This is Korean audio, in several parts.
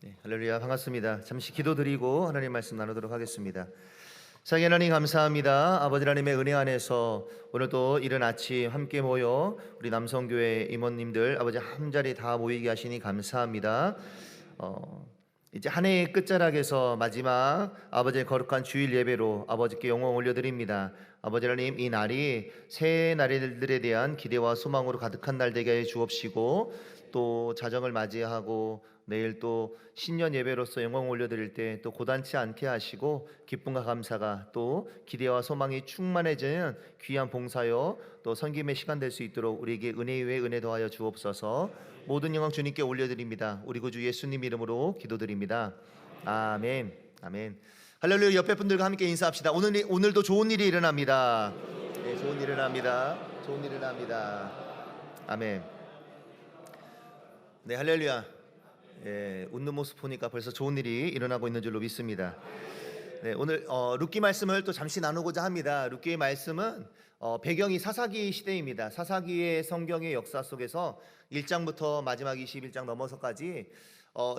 네, 할렐루야, 반갑습니다. 잠시 기도드리고 하나님 말씀 나누도록 하겠습니다. 사랑의 하나님 감사합니다. 아버지 하나님의 은혜 안에서 오늘도 이른 아침 함께 모여 우리 남성교회 임원님들 아버지 한자리 다 모이게 하시니 감사합니다. 이제 한 해의 끝자락에서 마지막 아버지의 거룩한 주일 예배로 아버지께 영광 올려드립니다. 아버지 하나님, 이 날이 새해 날들에 대한 기대와 소망으로 가득한 날 되게 해 주옵시고, 또 자정을 맞이하고 내일 또 신년 예배로서 영광 올려드릴 때 또 고단치 않게 하시고 기쁨과 감사가 또 기대와 소망이 충만해지는 귀한 봉사요 또 섬김의 시간 될 수 있도록 우리에게 은혜 위에 은혜 더하여 주옵소서. 모든 영광 주님께 올려드립니다. 우리 구주 예수님 이름으로 기도드립니다. 아멘. 아멘. 할렐루야. 옆에 분들과 함께 인사합시다. 오늘도 좋은 일이 일어납니다. 네, 좋은 일이 일어납니다. 좋은 일이 일어납니다. 아멘. 네, 할렐루야. 예, 웃는 모습 보니까 벌써 좋은 일이 일어나고 있는 줄로 믿습니다. 네, 오늘 룻기 말씀을 또 잠시 나누고자 합니다. 룻기의 말씀은 배경이 사사기 시대입니다. 사사기의 성경의 역사 속에서 1장부터 마지막 21장 넘어서까지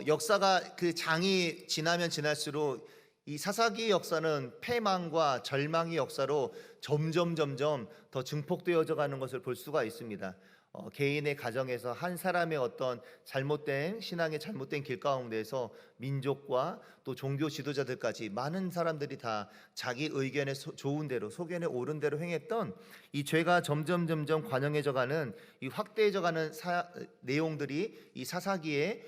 역사가 그 장이 지나면 지날수록 이 사사기 역사는 패망과 절망의 역사로 점점 더 증폭되어져 가는 것을 볼 수가 있습니다. 개인의 가정에서 한 사람의 어떤 잘못된 신앙의 잘못된 길 가운데서 민족과 또 종교 지도자들까지 많은 사람들이 다 자기 의견에 좋은 대로 소견에 옳은 대로 행했던 이 죄가 점점 관영해져가는 이 확대해져가는 내용들이 이 사사기의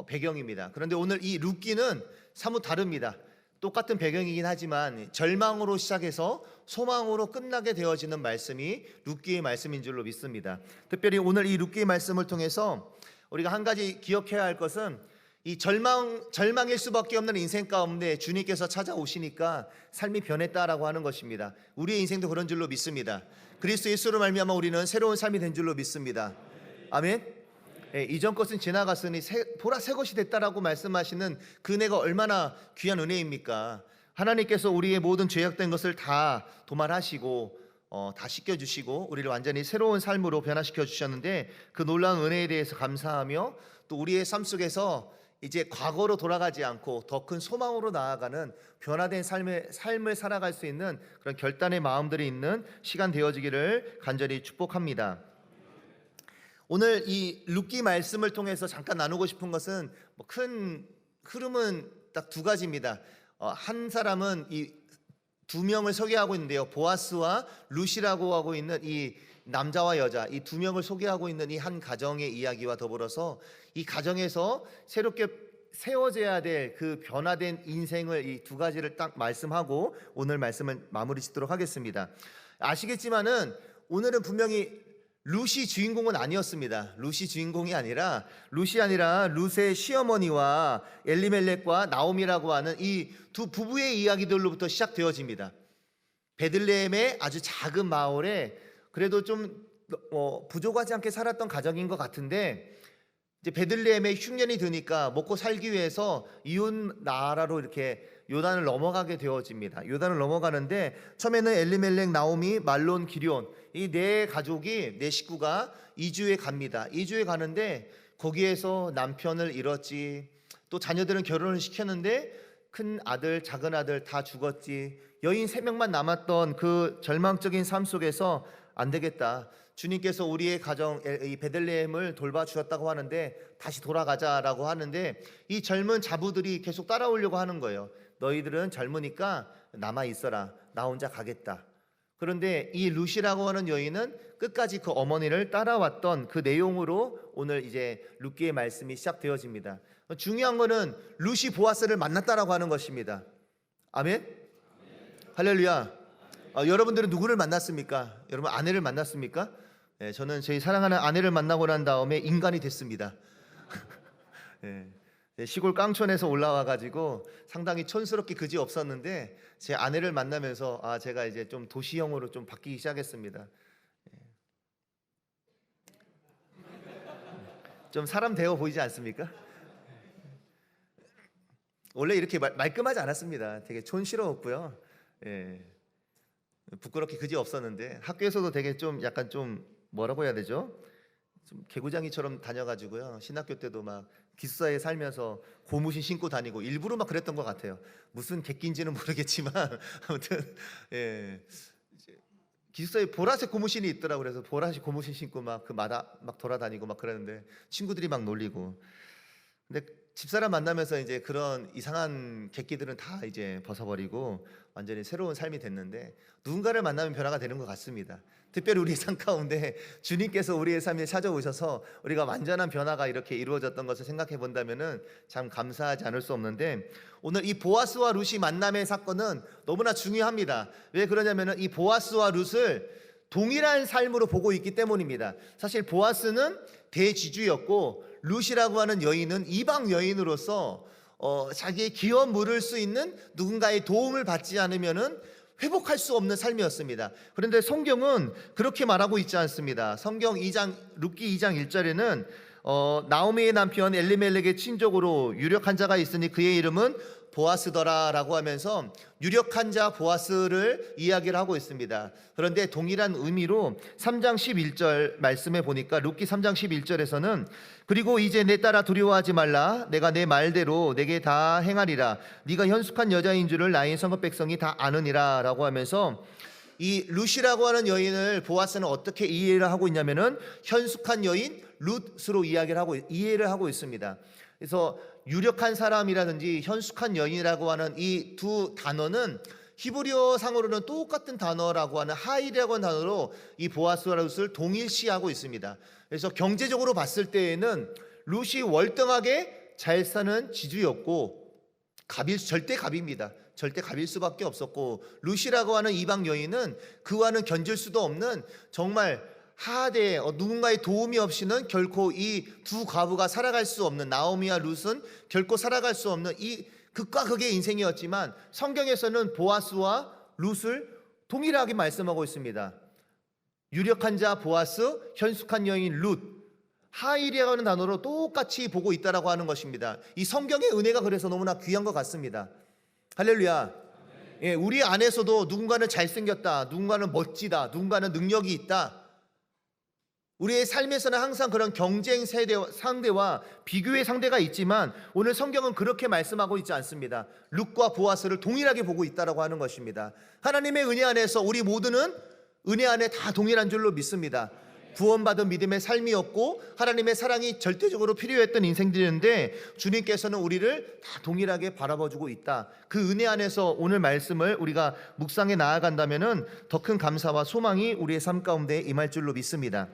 배경입니다. 그런데 오늘 이 룻기는 사뭇 다릅니다. 똑같은 배경이긴 하지만 절망으로 시작해서 소망으로 끝나게 되어지는 말씀이 룻기의 말씀인 줄로 믿습니다. 특별히 오늘 이 룻기의 말씀을 통해서 우리가 한 가지 기억해야 할 것은 이 절망일 수밖에 없는 인생 가운데 주님께서 찾아오시니까 삶이 변했다라고 하는 것입니다. 우리의 인생도 그런 줄로 믿습니다. 그리스도 예수로 말미암아 우리는 새로운 삶이 된 줄로 믿습니다. 아멘. 예, 이전 것은 지나갔으니 보라 새 것이 됐다라고 말씀하시는 그 은혜가 얼마나 귀한 은혜입니까? 하나님께서 우리의 모든 죄악된 것을 다 도말하시고 다 씻겨주시고 우리를 완전히 새로운 삶으로 변화시켜 주셨는데, 그 놀라운 은혜에 대해서 감사하며 또 우리의 삶 속에서 이제 과거로 돌아가지 않고 더 큰 소망으로 나아가는 변화된 삶을 살아갈 수 있는 그런 결단의 마음들이 있는 시간 되어지기를 간절히 축복합니다. 오늘 이 룻기 말씀을 통해서 잠깐 나누고 싶은 것은 큰 흐름은 딱 두 가지입니다. 한 사람은 이 두 명을 소개하고 있는데요, 보아스와 룻이라고 하고 있는 이 남자와 여자, 이 두 명을 소개하고 있는 이 한 가정의 이야기와 더불어서 이 가정에서 새롭게 세워져야 될 그 변화된 인생을 이 두 가지를 딱 말씀하고 오늘 말씀을 마무리 짓도록 하겠습니다. 아시겠지만은 오늘은 분명히 룻이 주인공은 아니었습니다. 룻이 주인공이 아니라 룻의 시어머니와 엘리멜렉과 나오미라고 하는 이 두 부부의 이야기들로부터 시작되어집니다. 베들레헴의 아주 작은 마을에 그래도 좀 부족하지 않게 살았던 가정인 것 같은데, 이제 베들레헴에 흉년이 드니까 먹고 살기 위해서 이웃 나라로 이렇게 요단을 넘어가게 되어집니다. 요단을 넘어가는데 처음에는 엘리멜렉, 나오미, 말론, 기럧 이 네 가족이, 네 식구가 이주에 갑니다. 이주에 가는데 거기에서 남편을 잃었지, 또 자녀들은 결혼을 시켰는데 큰 아들, 작은 아들 다 죽었지, 여인 3명만 남았던 그 절망적인 삶 속에서 안 되겠다, 주님께서 우리의 가정 이 베들레헴을 돌봐주셨다고 하는데 다시 돌아가자라고 하는데, 이 젊은 자부들이 계속 따라오려고 하는 거예요. 너희들은 젊으니까 남아 있어라, 나 혼자 가겠다. 그런데 이 룻이라고 하는 여인은 끝까지 그 어머니를 따라왔던 그 내용으로 오늘 이제 룻기의 말씀이 시작되어집니다. 중요한 거는 룻이 보아스를 만났다라고 하는 것입니다. 아멘. 할렐루야. 여러분들은 누구를 만났습니까? 여러분 아내를 만났습니까? 네, 저는 저희 사랑하는 아내를 만나고 난 다음에 인간이 됐습니다. 네, 시골 깡촌에서 올라와 가지고 상당히 촌스럽게 그지 없었는데 제 아내를 만나면서 제가 이제 좀 도시형으로 좀 바뀌기 시작했습니다. 좀 사람 되어 보이지 않습니까? 원래 이렇게 말끔하지 않았습니다. 되게 촌스러웠고요. 예, 부끄럽게 그지 없었는데 학교에서도 되게 좀 약간 좀 뭐라고 해야 되죠? 좀 개구장이처럼 다녀가지고요. 신학교 때도 막 기숙사에 살면서 고무신 신고 다니고 일부러 막 그랬던 것 같아요. 무슨 객기인지는 모르겠지만 아무튼 예. 기숙사에 보라색 고무신이 있더라고. 그래서 보라색 고무신 신고 막 그 마다 막 돌아다니고 막 그러는데 친구들이 막 놀리고. 근데 집사람 만나면서 이제 그런 이상한 객기들은 다 이제 벗어버리고 완전히 새로운 삶이 됐는데, 누군가를 만나면 변화가 되는 것 같습니다. 특별히 우리 삶 가운데 주님께서 우리의 삶에 찾아오셔서 우리가 완전한 변화가 이렇게 이루어졌던 것을 생각해 본다면은 참 감사하지 않을 수 없는데, 오늘 이 보아스와 룻이 만남의 사건은 너무나 중요합니다. 왜 그러냐면은 이 보아스와 룻을 동일한 삶으로 보고 있기 때문입니다. 사실 보아스는 대지주였고 룻이라고 하는 여인은 이방 여인으로서 자기의 기업 물을 수 있는 누군가의 도움을 받지 않으면은 회복할 수 없는 삶이었습니다. 그런데 성경은 그렇게 말하고 있지 않습니다. 성경 2장 룻기 2장 1절에는 나오미의 남편 엘리멜렉의 친족으로 유력한 자가 있으니 그의 이름은 보아스더라라고 하면서 유력한 자 보아스를 이야기를 하고 있습니다. 그런데 동일한 의미로 3장 11절 말씀에 보니까 룻기 3장 11절에서는 그리고 이제 내 딸아 두려워하지 말라 내가 내 말대로 내게 다 행하리라 네가 현숙한 여자인 줄을 나의 성읍 백성이 다 아느니라 라고 하면서 이 룻이라고 하는 여인을 보아스는 어떻게 이해를 하고 있냐면은 현숙한 여인 룻으로 이해를 하고 있습니다. 그래서 유력한 사람이라든지 현숙한 여인이라고 하는 이 두 단어는 히브리어 상으로는 똑같은 단어라고 하는 하일이라고 하는 단어로 이 보아스와 룻을 동일시하고 있습니다. 그래서 경제적으로 봤을 때에는 룻이 월등하게 잘 사는 지주였고 절대 갑입니다. 절대 갑일 수밖에 없었고, 룻이라고 하는 이방 여인은 그와는 견질 수도 없는 정말 하대 누군가의 도움이 없이는 결코 이 두 과부가 살아갈 수 없는, 나오미와 룻은 결코 살아갈 수 없는 이 극과 극의 인생이었지만 성경에서는 보아스와 룻을 동일하게 말씀하고 있습니다. 유력한 자 보아스, 현숙한 여인 룻, 하일이라고 하는 단어로 똑같이 보고 있다라고 하는 것입니다. 이 성경의 은혜가 그래서 너무나 귀한 것 같습니다. 할렐루야. 예, 우리 안에서도 누군가는 잘생겼다, 누군가는 멋지다, 누군가는 능력이 있다. 우리의 삶에서는 항상 그런 경쟁 상대와 비교의 상대가 있지만 오늘 성경은 그렇게 말씀하고 있지 않습니다. 룻과 보아스를 동일하게 보고 있다라고 하는 것입니다. 하나님의 은혜 안에서 우리 모두는 은혜 안에 다 동일한 줄로 믿습니다. 구원받은 믿음의 삶이었고 하나님의 사랑이 절대적으로 필요했던 인생들인데 주님께서는 우리를 다 동일하게 바라봐주고 있다. 그 은혜 안에서 오늘 말씀을 우리가 묵상해 나아간다면 더 큰 감사와 소망이 우리의 삶 가운데 임할 줄로 믿습니다.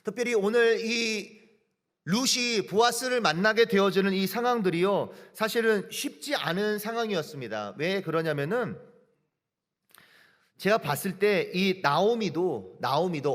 특별히 오늘 이 룻이 보아스를 만나게 되어지는 이 상황들이요, 사실은 쉽지 않은 상황이었습니다. 왜 그러냐면은 제가 봤을 때 이 나오미도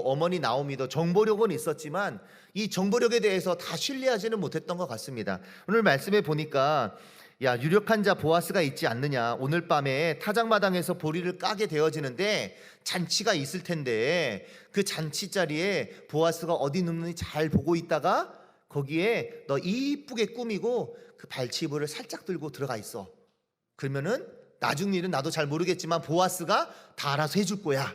어머니 나오미도 정보력은 있었지만 이 정보력에 대해서 다 신뢰하지는 못했던 것 같습니다. 오늘 말씀에 보니까 야, 유력한 자 보아스가 있지 않느냐, 오늘 밤에 타작마당에서 보리를 까게 되어지는데 잔치가 있을 텐데 그 잔치 자리에 보아스가 어디 눕는지 잘 보고 있다가 거기에 너 이쁘게 꾸미고 그 발치부를 살짝 들고 들어가 있어. 그러면은 나중 일은 나도 잘 모르겠지만 보아스가 다 알아서 해줄 거야.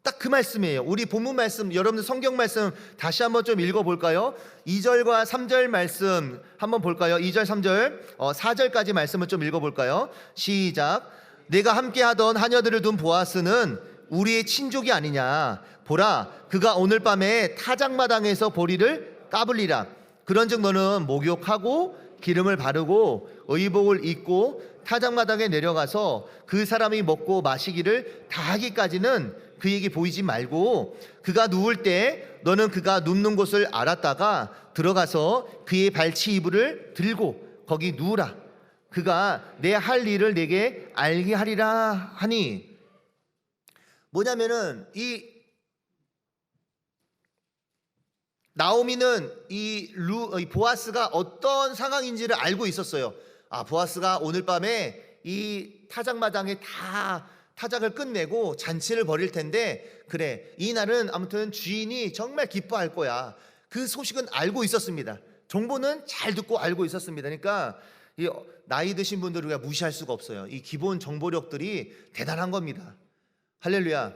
딱 그 말씀이에요. 우리 본문 말씀, 여러분들 성경 말씀 다시 한번 좀 읽어볼까요? 2절과 3절 말씀 한번 볼까요? 2절 3절 4절까지 말씀을 좀 읽어볼까요? 시작. 내가 함께하던 하녀들을 둔 보아스는 우리의 친족이 아니냐. 보라, 그가 오늘 밤에 타작마당에서 보리를 까불리라. 그런즉 너는 목욕하고 기름을 바르고 의복을 입고 타작마당에 내려가서 그 사람이 먹고 마시기를 다 하기까지는 그에게 보이지 말고 그가 누울 때 너는 그가 눕는 곳을 알았다가 들어가서 그의 발치 이불을 들고 거기 누우라. 그가 내 할 일을 내게 알게 하리라 하니, 뭐냐면은 이 나오미는 이 보아스가 어떤 상황인지를 알고 있었어요. 아, 보아스가 오늘 밤에 이 타작마당에 다 타작을 끝내고 잔치를 벌일 텐데, 그래, 이 날은 아무튼 주인이 정말 기뻐할 거야. 그 소식은 알고 있었습니다. 정보는 잘 듣고 알고 있었습니다. 그러니까 이 나이 드신 분들을 우리가 무시할 수가 없어요. 이 기본 정보력들이 대단한 겁니다. 할렐루야.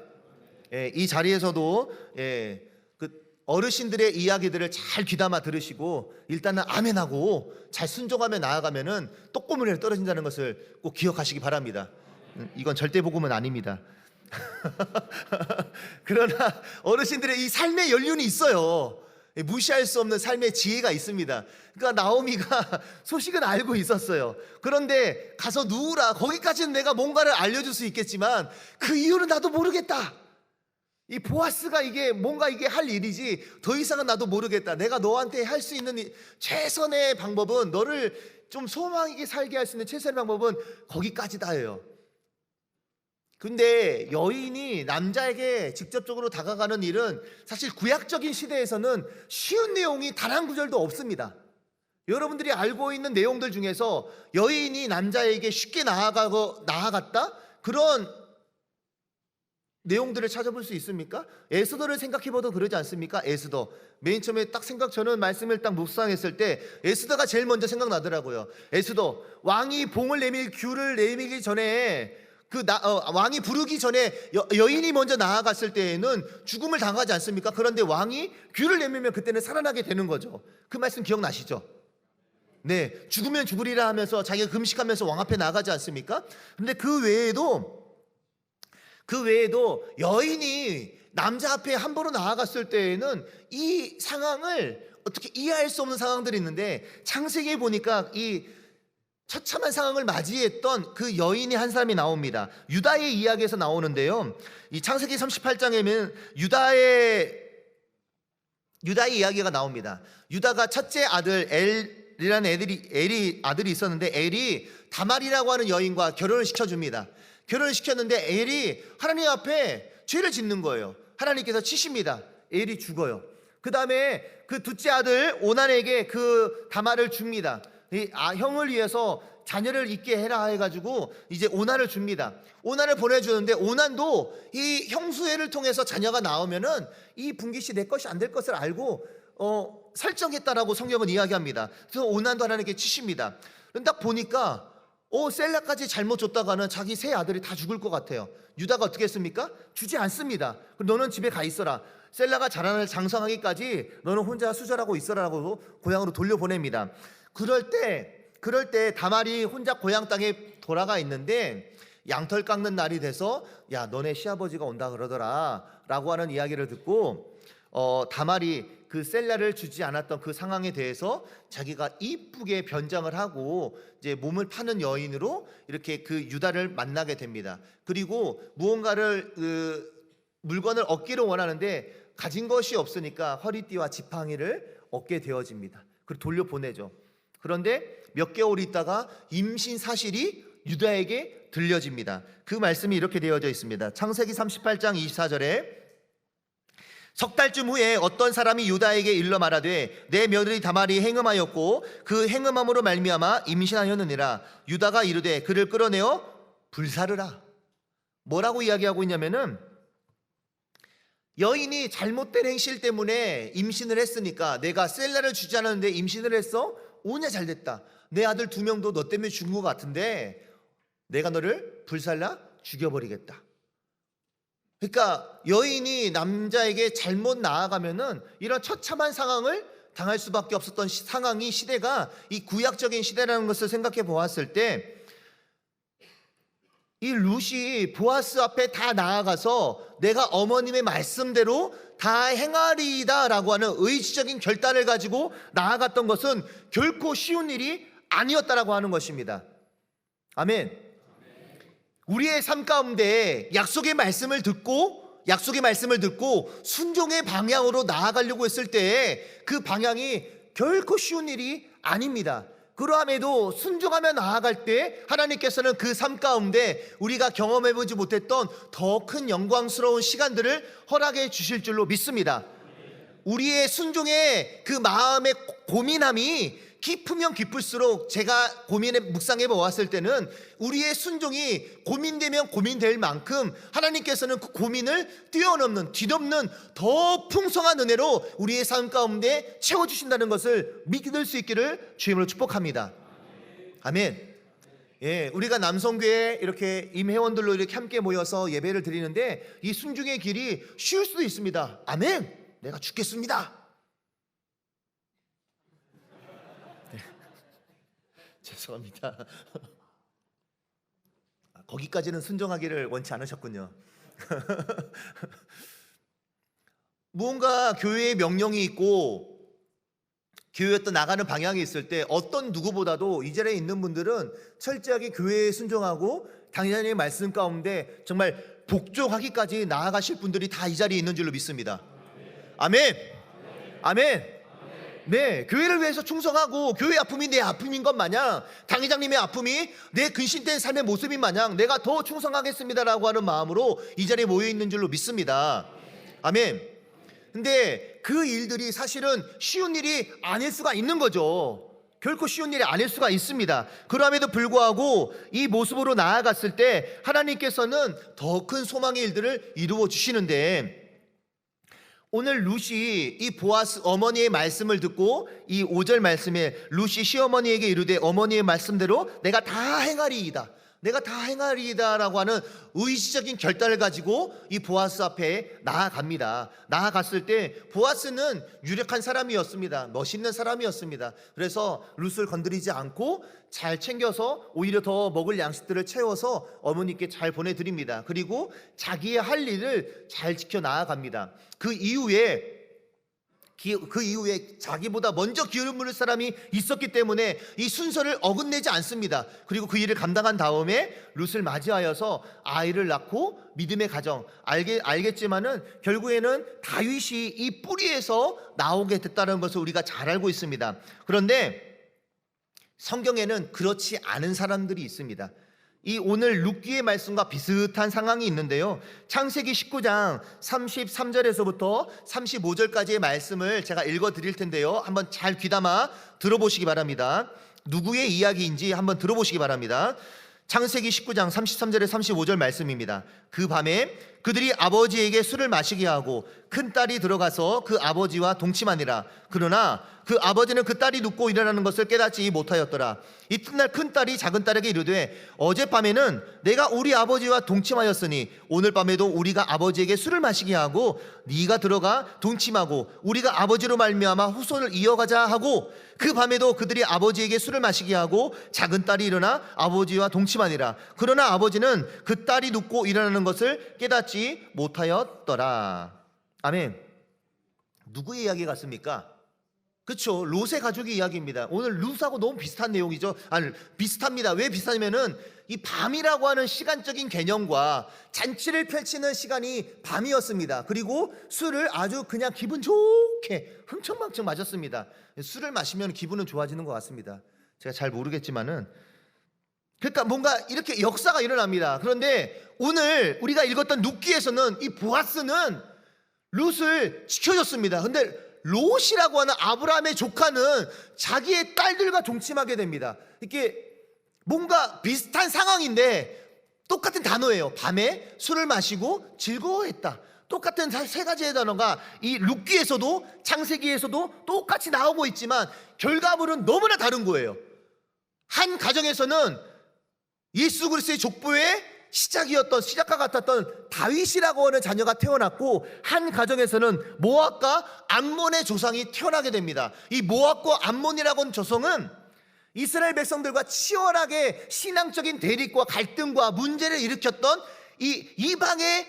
이 자리에서도 어르신들의 이야기들을 잘 귀담아 들으시고 일단은 아멘하고 잘 순종하며 나아가면은 떡고물에 떨어진다는 것을 꼭 기억하시기 바랍니다. 이건 절대 복음은 아닙니다. 그러나 어르신들의 이 삶의 연륜이 있어요. 무시할 수 없는 삶의 지혜가 있습니다. 그러니까 나오미가 소식은 알고 있었어요. 그런데 가서 누우라, 거기까지는 내가 뭔가를 알려줄 수 있겠지만 그 이유는 나도 모르겠다. 이 보아스가 이게 뭔가 이게 할 일이지 더 이상은 나도 모르겠다. 내가 너한테 할 수 있는 최선의 방법은, 너를 좀 소망 있게 살게 할 수 있는 최선의 방법은 거기까지다예요. 근데 여인이 남자에게 직접적으로 다가가는 일은 사실 구약적인 시대에서는 쉬운 내용이 단 한 구절도 없습니다. 여러분들이 알고 있는 내용들 중에서 여인이 남자에게 쉽게 나아갔다? 그런 내용들을 찾아볼 수 있습니까? 에스더를 생각해봐도 그러지 않습니까? 에스더 맨 처음에 딱 저는 말씀을 딱 묵상했을 때 에스더가 제일 먼저 생각나더라고요. 에스더, 왕이 봉을 내밀 귤을 내밀기 전에 왕이 부르기 전에 여인이 먼저 나아갔을 때에는 죽음을 당하지 않습니까? 그런데 왕이 귤을 내밀면 그때는 살아나게 되는 거죠. 그 말씀 기억나시죠? 네, 죽으면 죽으리라 하면서 자기가 금식하면서 왕 앞에 나가지 않습니까? 근데 그 외에도 여인이 남자 앞에 함부로 나아갔을 때에는 이 상황을 어떻게 이해할 수 없는 상황들이 있는데, 창세기에 보니까 이 처참한 상황을 맞이했던 그 여인이 한 사람이 나옵니다. 유다의 이야기에서 나오는데요, 이 창세기 38장에는 유다의 이야기가 나옵니다. 유다가 첫째 아들 엘이라는 엘이 아들이 있었는데, 엘이 다말이라고 하는 여인과 결혼을 시켜줍니다. 결혼을 시켰는데 엘이 하나님 앞에 죄를 짓는 거예요. 하나님께서 치십니다. 엘이 죽어요. 그 다음에 그 둘째 아들 오난에게 그 다말을 줍니다. 형을 위해서 자녀를 있게 해라 해가지고 이제 오난을 줍니다. 오난을 보내주는데 오난도 이 형수애를 통해서 자녀가 나오면은 이 분깃이 내 것이 안 될 것을 알고 설정했다라고 성경은 이야기합니다. 그래서 오난도 하나님께 치십니다. 그런데 딱 보니까 셀라까지 잘못 줬다가는 자기 세 아들이 다 죽을 것 같아요. 유다가 어떻게 했습니까? 주지 않습니다. 너는 집에 가 있어라. 셀라가 자라날 장성하기까지 너는 혼자 수절하고 있어라라고 고향으로 돌려보냅니다. 그럴 때 다말이 혼자 고향 땅에 돌아가 있는데 양털 깎는 날이 돼서 야, 너네 시아버지가 온다 그러더라 라고 하는 이야기를 듣고 다말이 그 셀라를 주지 않았던 그 상황에 대해서 자기가 이쁘게 변장을 하고 이제 몸을 파는 여인으로 이렇게 그 유다를 만나게 됩니다. 그리고 무언가를 물건을 얻기를 원하는데 가진 것이 없으니까 허리띠와 지팡이를 얻게 되어집니다. 그리고 돌려보내죠. 그런데 몇 개월 있다가 임신 사실이 유다에게 들려집니다. 그 말씀이 이렇게 되어져 있습니다. 창세기 38장 24절에 석 달쯤 후에 어떤 사람이 유다에게 일러 말하되 내 며느리 다말이 행음하였고 그 행음함으로 말미암아 임신하였느니라. 유다가 이르되 그를 끌어내어 불사르라. 뭐라고 이야기하고 있냐면은 여인이 잘못된 행실 때문에 임신을 했으니까, 내가 셀라를 주지 않았는데 임신을 했어? 오냐 잘됐다. 내 아들 2명도 너 때문에 죽은 것 같은데 내가 너를 불살라 죽여버리겠다. 그러니까 여인이 남자에게 잘못 나아가면은 이런 처참한 상황을 당할 수밖에 없었던 상황이, 시대가 이 구약적인 시대라는 것을 생각해 보았을 때, 이 룻이 보아스 앞에 다 나아가서 내가 어머님의 말씀대로 다 행하리이다 라고 하는 의지적인 결단을 가지고 나아갔던 것은 결코 쉬운 일이 아니었다라고 하는 것입니다. 아멘. 우리의 삶 가운데 약속의 말씀을 듣고 순종의 방향으로 나아가려고 했을 때 그 방향이 결코 쉬운 일이 아닙니다. 그러함에도 순종하며 나아갈 때 하나님께서는 그 삶 가운데 우리가 경험해보지 못했던 더 큰 영광스러운 시간들을 허락해 주실 줄로 믿습니다. 우리의 순종의 그 마음의 고민함이 깊으면 깊을수록, 제가 묵상해 보았을 때는 우리의 순종이 고민되면 고민될 만큼 하나님께서는 그 고민을 뒤덮는 더 풍성한 은혜로 우리의 삶 가운데 채워주신다는 것을 믿을 수 있기를 주님으로 축복합니다. 아멘. 예, 우리가 남성교회 이렇게 임회원들로 이렇게 함께 모여서 예배를 드리는데 이 순종의 길이 쉬울 수도 있습니다. 아멘. 내가 죽겠습니다. 네. 죄송합니다. 거기까지는 순종하기를 원치 않으셨군요. 무언가 교회의 명령이 있고 교회에 또 나가는 방향이 있을 때 어떤 누구보다도 이 자리에 있는 분들은 철저하게 교회에 순종하고 당연히 말씀 가운데 정말 복종하기까지 나아가실 분들이 다 이 자리에 있는 줄로 믿습니다. 아멘. 아멘. 네, 교회를 위해서 충성하고 교회 아픔이 내 아픔인 것 마냥, 당회장님의 아픔이 내 근신된 삶의 모습인 마냥 내가 더 충성하겠습니다라고 하는 마음으로 이 자리에 모여 있는 줄로 믿습니다. 아멘. 근데 그 일들이 사실은 쉬운 일이 아닐 수가 있는 거죠. 결코 쉬운 일이 아닐 수가 있습니다. 그럼에도 불구하고 이 모습으로 나아갔을 때 하나님께서는 더 큰 소망의 일들을 이루어 주시는데, 오늘 룻이 이 보아스 어머니의 말씀을 듣고 이 5절 말씀에 룻이 시어머니에게 이르되 어머니의 말씀대로 내가 다 행하리이다, 내가 다 행하리이다라고 하는 의지적인 결단을 가지고 이 보아스 앞에 나아갑니다. 나아갔을 때 보아스는 유력한 사람이었습니다. 멋있는 사람이었습니다. 그래서 룻을 건드리지 않고 잘 챙겨서 오히려 더 먹을 양식들을 채워서 어머니께 잘 보내드립니다. 그리고 자기의 할 일을 잘 지켜 나아갑니다. 그 이후에 자기보다 먼저 기름을 부을 사람이 있었기 때문에 이 순서를 어긋내지 않습니다. 그리고 그 일을 감당한 다음에 룻을 맞이하여서 아이를 낳고 믿음의 가정, 알겠지만은 결국에는 다윗이 이 뿌리에서 나오게 됐다는 것을 우리가 잘 알고 있습니다. 그런데 성경에는 그렇지 않은 사람들이 있습니다. 이 오늘 룻기의 말씀과 비슷한 상황이 있는데요, 창세기 19장 33절에서부터 35절까지의 말씀을 제가 읽어 드릴 텐데요, 한번 잘 귀담아 들어보시기 바랍니다. 누구의 이야기인지 한번 들어보시기 바랍니다. 창세기 19장 33절에 35절 말씀입니다. 그 밤에 그들이 아버지에게 술을 마시게 하고 큰 딸이 들어가서 그 아버지와 동침하니라. 그러나 그 아버지는 그 딸이 눕고 일어나는 것을 깨닫지 못하였더라. 이튿날 큰 딸이 작은 딸에게 이르되 어젯밤에는 내가 우리 아버지와 동침하였으니 오늘 밤에도 우리가 아버지에게 술을 마시게 하고 네가 들어가 동침하고 우리가 아버지로 말미암아 후손을 이어가자 하고, 그 밤에도 그들이 아버지에게 술을 마시게 하고 작은 딸이 일어나 아버지와 동침하니라. 그러나 아버지는 그 딸이 눕고 일어나는 것을 깨닫지 못하였더라. 아멘. 누구의 이야기 같습니까? 그렇죠, 롯의 가족의 이야기입니다. 오늘 룻하고 너무 비슷한 내용이죠. 아니, 비슷합니다. 왜 비슷하냐면은 이 밤이라고 하는 시간적인 개념과 잔치를 펼치는 시간이 밤이었습니다. 그리고 술을 아주 그냥 기분 좋게 흥청망청 마셨습니다. 술을 마시면 기분은 좋아지는 것 같습니다. 제가 잘 모르겠지만은, 그러니까 뭔가 이렇게 역사가 일어납니다. 그런데 오늘 우리가 읽었던 룻기에서는 이 보아스는 룻을 지켜줬습니다. 근데 롯이라고 하는 아브라함의 조카는 자기의 딸들과 동침하게 됩니다. 이렇게 뭔가 비슷한 상황인데 똑같은 단어예요. 밤에 술을 마시고 즐거워했다. 똑같은 세 가지의 단어가 이 룻기에서도 창세기에서도 똑같이 나오고 있지만 결과물은 너무나 다른 거예요. 한 가정에서는 예수 그리스도의 족보의 시작과 같았던 다윗이라고 하는 자녀가 태어났고, 한 가정에서는 모압과 암몬의 조상이 태어나게 됩니다. 이 모압과 암몬이라고 하는 조상은 이스라엘 백성들과 치열하게 신앙적인 대립과 갈등과 문제를 일으켰던 이 이방의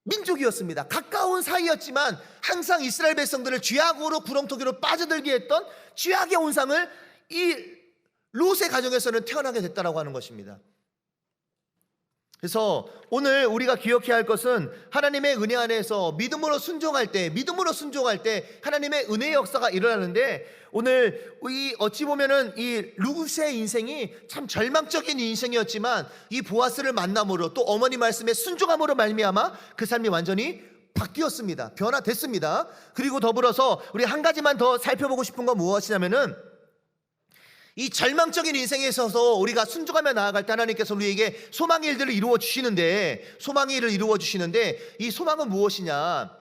민족이었습니다. 가까운 사이였지만 항상 이스라엘 백성들을 죄악으로 구렁텅이로 빠져들게 했던 죄악의 온상을 이 롯의 가정에서는 태어나게 됐다라고 하는 것입니다. 그래서 오늘 우리가 기억해야 할 것은 하나님의 은혜 안에서 믿음으로 순종할 때 하나님의 은혜의 역사가 일어나는데, 오늘 이 어찌 보면은 이 룻의 인생이 참 절망적인 인생이었지만 이 보아스를 만남으로 또 어머니 말씀에 순종함으로 말미암아 그 삶이 완전히 바뀌었습니다. 변화됐습니다. 그리고 더불어서 우리 한 가지만 더 살펴보고 싶은 건 무엇이냐면은, 이 절망적인 인생에 있어서 우리가 순종하며 나아갈 때 하나님께서 우리에게 소망의 일들을 이루어 주시는데, 이 소망은 무엇이냐?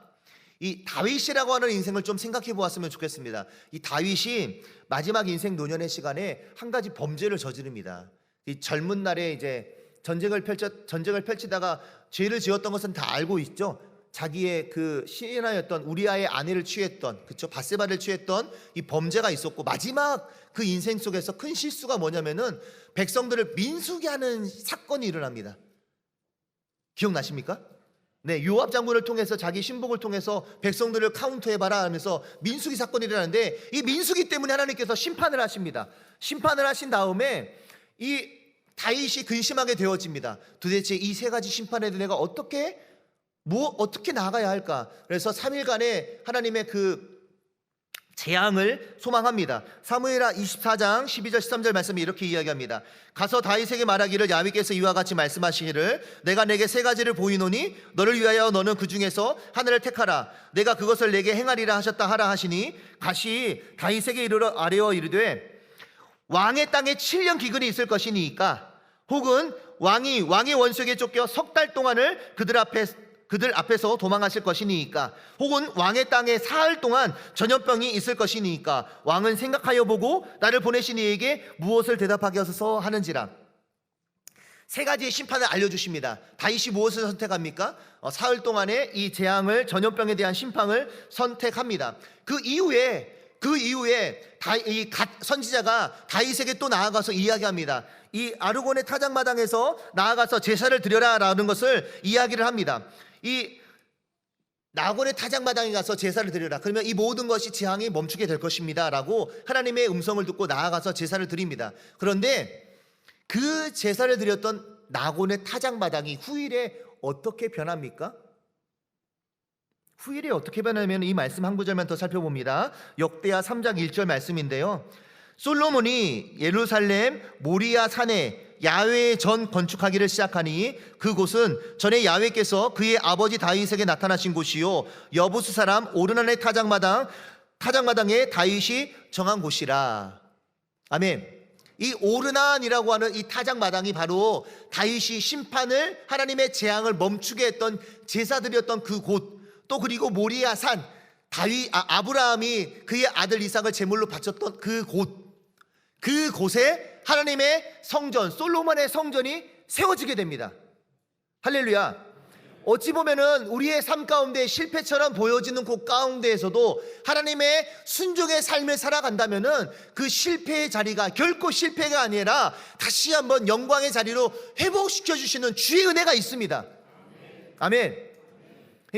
이 다윗이라고 하는 인생을 좀 생각해 보았으면 좋겠습니다. 이 다윗이 마지막 인생 노년의 시간에 한 가지 범죄를 저지릅니다. 이 젊은 날에 이제 전쟁을 펼치다가 죄를 지었던 것은 다 알고 있죠. 자기의 그 신하였던 우리아의 아내를 취했던, 그쵸, 바세바를 취했던 이 범죄가 있었고, 마지막 그 인생 속에서 큰 실수가 뭐냐면은 백성들을 민수게 하는 사건이 일어납니다. 기억나십니까? 네, 요압 장군을 통해서 자기 신복을 통해서 백성들을 카운터해봐라 하면서 민수기 사건이 일어나는데, 이 민수기 때문에 하나님께서 심판을 하십니다. 심판을 하신 다음에 이 다윗이 근심하게 되어집니다. 도대체 이 세 가지 심판에 내가 어떻게 나아가야 할까? 그래서 3일간의 하나님의 그 재앙을 소망합니다. 사무엘하 24장 12절 13절 말씀이 이렇게 이야기합니다. 가서 다윗에게 말하기를 야훼께서 이와 같이 말씀하시기를 내가 내게 세 가지를 보이노니 너를 위하여 너는 그 중에서 하나를 택하라. 내가 그것을 내게 행하리라 하셨다 하라 하시니 가시 다윗에게 이르러 아뢰어 이르되 왕의 땅에 7년 기근이 있을 것이니까, 혹은 왕의 원수에게 쫓겨 석 달 동안을 그들 앞에서 도망하실 것이니까, 혹은 왕의 땅에 사흘 동안 전염병이 있을 것이니까 왕은 생각하여 보고 나를 보내신 이에게 무엇을 대답하게 하소서 하는지라. 세 가지의 심판을 알려주십니다. 다윗이 무엇을 선택합니까? 사흘 동안의 이 재앙을, 전염병에 대한 심판을 선택합니다. 그 이후에 이 선지자가 다윗에게 또 나아가서 이야기합니다. 이 아르곤의 타작마당에서 나아가서 제사를 드려라라는 것을 이야기를 합니다. 이 나곤의 타작마당에 가서 제사를 드려라. 그러면 이 모든 것이 재앙이 멈추게 될 것입니다 라고 하나님의 음성을 듣고 나아가서 제사를 드립니다. 그런데 그 제사를 드렸던 나곤의 타작마당이 후일에 어떻게 변합니까? 후일에 어떻게 변하면 이 말씀 한 구절만 더 살펴봅니다. 역대하 3장 1절 말씀인데요, 솔로몬이 예루살렘 모리아 산에 야훼의 전 건축하기를 시작하니 그곳은 전에 야훼께서 그의 아버지 다윗에게 나타나신 곳이요 여부스 사람 오르난의 타작마당에 다윗이 정한 곳이라. 아멘. 이 오르난이라고 하는 이 타작마당이 바로 다윗이 심판을, 하나님의 재앙을 멈추게 했던 제사드렸던 그 곳, 또 그리고 모리아 산, 아브라함이 그의 아들 이삭을 제물로 바쳤던 그곳에 하나님의 성전, 솔로몬의 성전이 세워지게 됩니다. 할렐루야. 어찌 보면은 우리의 삶 가운데 실패처럼 보여지는 곳 가운데에서도 하나님의 순종의 삶을 살아간다면은 그 실패의 자리가 결코 실패가 아니라 다시 한번 영광의 자리로 회복시켜 주시는 주의 은혜가 있습니다. 아멘.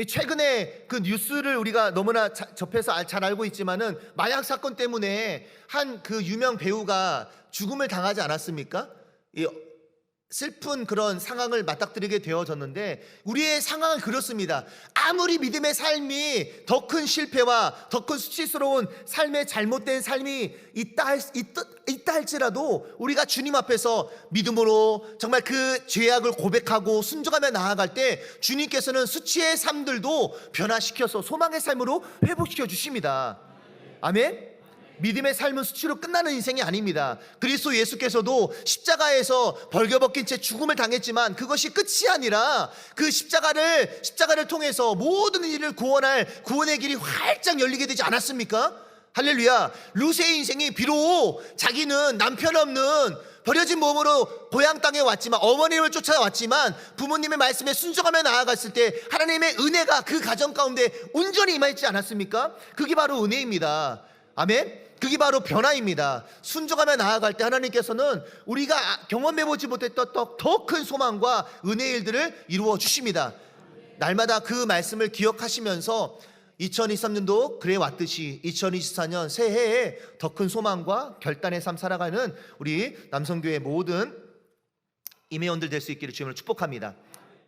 최근에 그 뉴스를 우리가 너무나 접해서 잘 알고 있지만은 마약 사건 때문에 한 그 유명 배우가 죽음을 당하지 않았습니까? 슬픈 그런 상황을 맞닥뜨리게 되어졌는데, 우리의 상황은 그렇습니다. 아무리 믿음의 삶이 더 큰 실패와 더 큰 수치스러운 삶의 잘못된 삶이 있다 할지라도 우리가 주님 앞에서 믿음으로 정말 그 죄악을 고백하고 순종하며 나아갈 때 주님께서는 수치의 삶들도 변화시켜서 소망의 삶으로 회복시켜 주십니다. 아멘. 믿음의 삶은 수치로 끝나는 인생이 아닙니다. 그리스도 예수께서도 십자가에서 벌겨벗긴 채 죽음을 당했지만 그것이 끝이 아니라 그 십자가를 통해서 모든 일을 구원할 구원의 길이 활짝 열리게 되지 않았습니까? 할렐루야. 루세의 인생이 비록 자기는 남편 없는 버려진 몸으로 고향 땅에 왔지만, 어머님을 쫓아왔지만 부모님의 말씀에 순종하며 나아갔을 때 하나님의 은혜가 그 가정 가운데 온전히 임하지 않았습니까? 그게 바로 은혜입니다. 아멘. 그게 바로 변화입니다. 순종하며 나아갈 때 하나님께서는 우리가 경험해보지 못했던 더 큰 소망과 은혜의 일들을 이루어 주십니다. 날마다 그 말씀을 기억하시면서 2023년도 그래 왔듯이 2024년 새해에 더 큰 소망과 결단의 삶 살아가는 우리 남성교회 모든 임회원들 될 수 있기를 주님을 축복합니다.